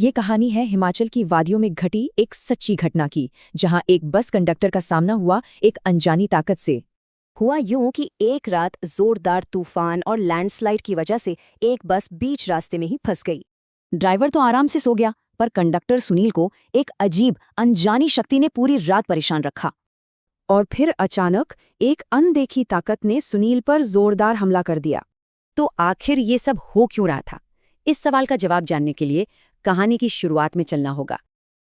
ये कहानी है हिमाचल की वादियों में घटी एक सच्ची घटना की, जहां एक बस कंडक्टर का सामना हुआ एक अनजानी ताकत से। हुआ यूं कि एक रात जोरदार तूफान और लैंडस्लाइड की वजह से एक बस बीच रास्ते में ही फंस गई। ड्राइवर तो आराम से सो गया, पर कंडक्टर सुनील को एक अजीब अनजानी शक्ति ने पूरी रात परेशान रखा। और फिर अचानक एक अनदेखी ताकत ने सुनील पर जोरदार हमला कर दिया। तो आखिर ये सब हो क्यों रहा था? इस सवाल का जवाब जानने के लिए कहानी की शुरुआत में चलना होगा।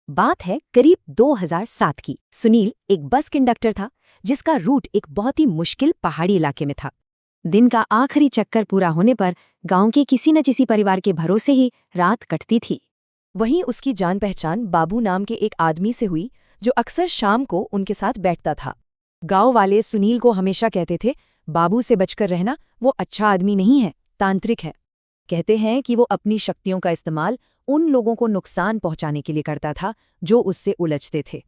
बात है करीब 2007 की। सुनील एक बस कंडक्टर था जिसका रूट एक बहुत ही मुश्किल पहाड़ी इलाके में था। दिन का आखिरी चक्कर पूरा होने पर गांव के किसी न किसी परिवार के भरोसे ही रात कटती थी। वहीं उसकी जान पहचान बाबू नाम के एक आदमी से हुई, जो अक्सर शाम को उनके साथ बैठता था। गांव वाले सुनील को हमेशा कहते थे, बाबू से बचकर रहना, वो अच्छा आदमी नहीं है, तांत्रिक है। कहते हैं कि वो अपनी शक्तियों का इस्तेमाल उन लोगों को नुकसान पहुंचाने के लिए करता था जो उससे उलझते थे।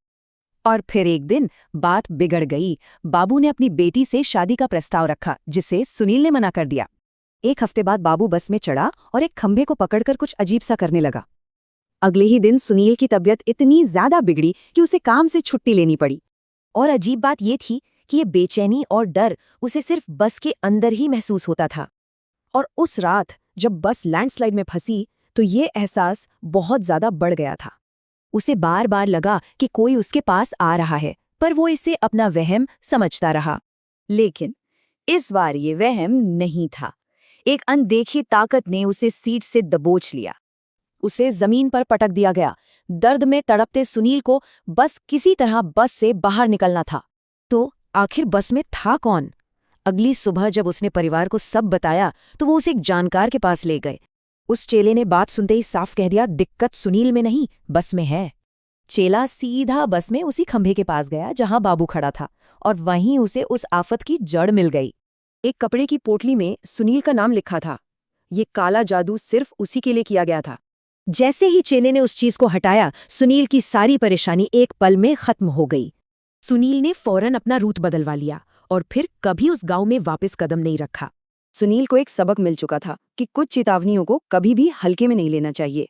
और फिर एक दिन बात बिगड़ गई। बाबू ने अपनी बेटी से शादी का प्रस्ताव रखा, जिसे सुनील ने मना कर दिया। एक हफ्ते बाद बाबू बस में चढ़ा और एक खंभे को पकड़कर कुछ अजीब सा करने लगा। अगले ही दिन सुनील की तबीयत इतनी ज्यादा बिगड़ी कि उसे काम से छुट्टी लेनी पड़ी। और अजीब बात ये थी कि ये बेचैनी और डर उसे सिर्फ बस के अंदर ही महसूस होता था। और उस रात जब बस लैंडस्लाइड में फंसी, तो ये एहसास बहुत ज्यादा बढ़ गया था। उसे बार बार लगा कि कोई उसके पास आ रहा है, पर वो इसे अपना वहम समझता रहा। लेकिन इस बार ये वहम नहीं था। एक अनदेखी ताकत ने उसे सीट से दबोच लिया। उसे जमीन पर पटक दिया गया। दर्द में तड़पते सुनील को बस किसी तरह बस से बाहर निकलना था। तो आखिर बस में था कौन? अगली सुबह जब उसने परिवार को सब बताया, तो वो उसे एक जानकार के पास ले गए। उस चेले ने बात सुनते ही साफ कह दिया, दिक्कत सुनील में नहीं, बस में है। चेला सीधा बस में उसी खंभे के पास गया जहां बाबू खड़ा था, और वहीं उसे उस आफत की जड़ मिल गई। एक कपड़े की पोटली में सुनील का नाम लिखा था। ये काला जादू सिर्फ उसी के लिए किया गया था। जैसे ही चेले ने उस चीज को हटाया, सुनील की सारी परेशानी एक पल में खत्म हो गई। सुनील ने फौरन अपना रूट बदलवा लिया और फिर कभी उस गांव में वापस कदम नहीं रखा। सुनील को एक सबक मिल चुका था कि कुछ चेतावनियों को कभी भी हल्के में नहीं लेना चाहिए।